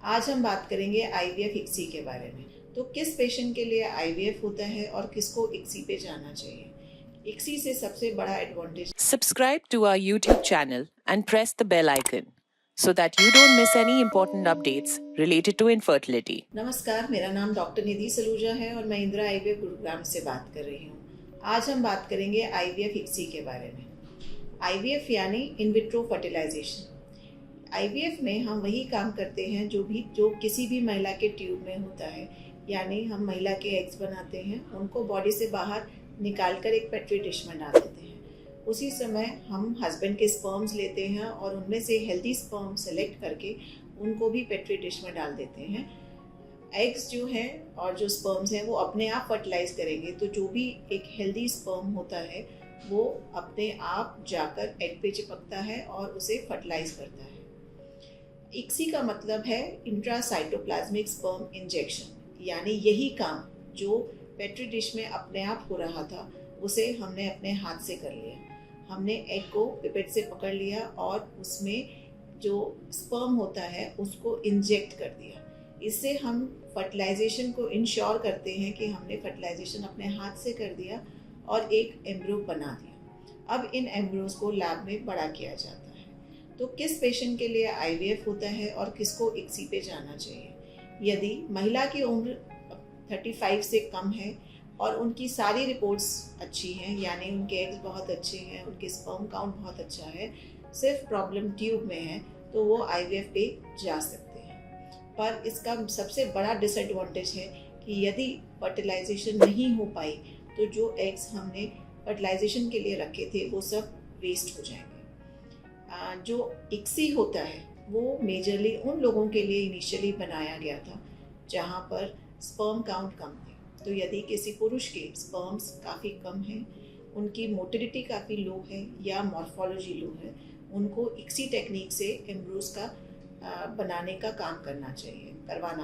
आज हम बात करेंगे आईवीएफ इक्सी के बारे में। तो किस पेशेंट के लिए आईवीएफ होता है और किसको इक्सी पे जाना चाहिए। इक्सी से सबसे बड़ा advantage. Subscribe to our YouTube channel and press the bell icon so that you don't miss any important updates related to infertility. नमस्कार, मेरा नाम डॉक्टर निधि सलूजा है और मैं इंदिरा आईवीएफ गुरुग्राम से बात कर रही हूँ। आज हम बात करेंगे आईवीएफ इक्सी के बारे में। आईवीएफ यानी इन विट्रो फर्टिलाइजेशन। आईवीएफ में हम वही काम करते हैं जो किसी भी महिला के ट्यूब में होता है, यानी हम महिला के एग्स बनाते हैं, उनको बॉडी से बाहर निकाल कर एक पेट्री डिश में डाल देते हैं। उसी समय हम हस्बैंड के स्पर्म्स लेते हैं और उनमें से हेल्दी स्पर्म सेलेक्ट करके उनको भी पेट्री डिश में डाल देते हैं। एग्स जो हैं और जो स्पर्म्स हैं वो अपने आप फर्टिलाइज करेंगे, तो जो भी एक हेल्दी स्पर्म होता है वो अपने आप जाकर एग पे चिपकता है और उसे फर्टिलाइज करता है। इक्सी का मतलब है इंट्रासाइटोप्लाज्मिक स्पर्म इंजेक्शन, यानी यही काम जो पेट्री डिश में अपने आप हो रहा था उसे हमने अपने हाथ से कर लिया। हमने एग को पिपेट से पकड़ लिया और उसमें जो स्पर्म होता है उसको इंजेक्ट कर दिया। इससे हम फर्टिलाइजेशन को इंश्योर करते हैं कि हमने फर्टिलाइजेशन अपने हाथ से कर दिया और एक एम्ब्रियो बना दिया। अब इन एम्ब्रियोज को लैब में बड़ा किया जाता है। तो किस पेशेंट के लिए आईवीएफ होता है और किसको इक्सी पे जाना चाहिए। यदि महिला की उम्र 35 से कम है और उनकी सारी रिपोर्ट्स अच्छी हैं, यानी उनके एग्स बहुत अच्छे हैं, उनके स्पर्म काउंट बहुत अच्छा है, सिर्फ प्रॉब्लम ट्यूब में है, तो वो आईवीएफ पे जा सकते हैं। पर इसका सबसे बड़ा डिसएडवांटेज है कि यदि फर्टिलाइजेशन नहीं हो पाई तो जो एग्स हमने फर्टिलाइजेशन के लिए रखे थे वो सब वेस्ट हो जाएंगे। जो इक्सी होता है वो मेजरली उन लोगों के लिए इनिशियली बनाया गया था जहाँ पर स्पर्म काउंट कम थे। तो यदि किसी पुरुष के स्पर्म्स काफ़ी कम हैं, उनकी मोटिलिटी काफ़ी लो है या मॉर्फोलॉजी लो है, उनको इक्सी टेक्निक से एम्ब्रियोज का बनाने का काम करवाना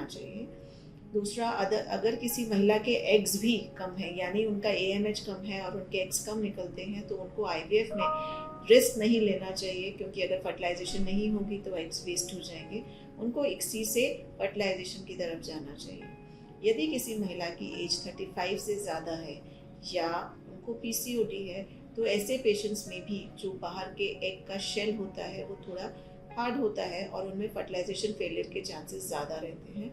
चाहिए। दूसरा, अगर किसी महिला के एग्स भी कम हैं, यानी उनका एएमएच कम है और उनके एग्स कम निकलते हैं, तो उनको आईवीएफ में रिस्क नहीं लेना चाहिए, क्योंकि अगर फर्टिलाइजेशन नहीं होगी तो एग्स वेस्ट हो जाएंगे। उनको इक्सी से फर्टिलाइजेशन की तरफ जाना चाहिए। यदि किसी महिला की एज 35 से ज़्यादा है या उनको पीसीओडी है, तो ऐसे पेशेंट्स में भी जो बाहर के एग का शेल होता है वो थोड़ा हार्ड होता है और उनमें फर्टिलाइजेशन फेलियर के चांसेस ज़्यादा रहते हैं,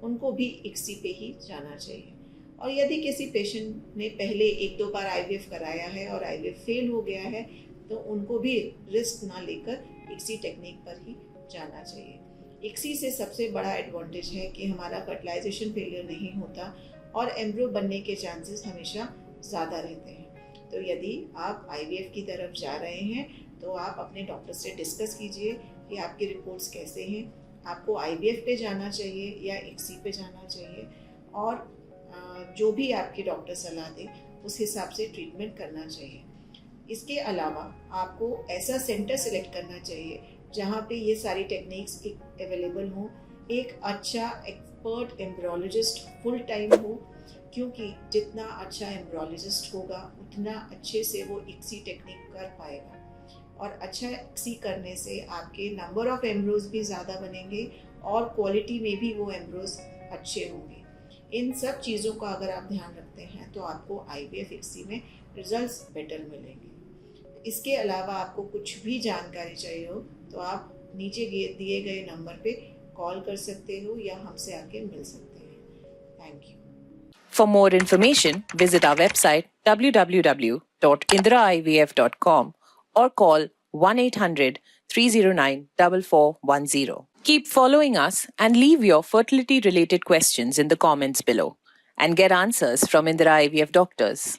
उनको भी इक्सी पे ही जाना चाहिए। और यदि किसी पेशेंट ने पहले 1-2 बार आईवीएफ कराया है और आईवीएफ फेल हो गया है, तो उनको भी रिस्क ना लेकर इक्सी टेक्निक पर ही जाना चाहिए। इक्सी से सबसे बड़ा एडवांटेज है कि हमारा फर्टिलाइजेशन फेलियर नहीं होता और एम्ब्रियो बनने के चांसेस हमेशा ज़्यादा रहते हैं। तो यदि आप आईवीएफ की तरफ जा रहे हैं तो आप अपने डॉक्टर से डिस्कस कीजिए कि आपकी रिपोर्ट्स कैसे हैं, आपको आईवीएफ पे जाना चाहिए या इक्सी पे जाना चाहिए, और जो भी आपके डॉक्टर सलाह दे उस हिसाब से ट्रीटमेंट करना चाहिए। इसके अलावा आपको ऐसा सेंटर सेलेक्ट करना चाहिए जहाँ पे ये सारी टेक्निक्स अवेलेबल हों, एक अच्छा एक्सपर्ट एम्ब्रियोलॉजिस्ट फुल टाइम हो, क्योंकि जितना अच्छा एम्ब्रियोलॉजिस्ट होगा उतना अच्छे से वो इक्सी टेक्निक कर पाएगा, और अच्छा इक्सी करने से आपके नंबर ऑफ एम्ब्रियोज भी ज़्यादा बनेंगे और क्वालिटी में भी वो एम्ब्रियोज अच्छे होंगे। इन सब चीज़ों का अगर आप ध्यान रखते हैं तो आपको आईवीएफ इक्सी में रिजल्ट्स बेटर मिलेंगे। इसके अलावा आपको कुछ भी जानकारी चाहिए हो तो आप नीचे दिए गए नंबर पे कॉल कर सकते हो या हमसे आके मिल सकते हैं। Thank you. For more information, visit our website www.indraivf.com or call 1-800-309-4410. Keep following us and leave your fertility-related questions in the comments below and get answers from Indira IVF doctors.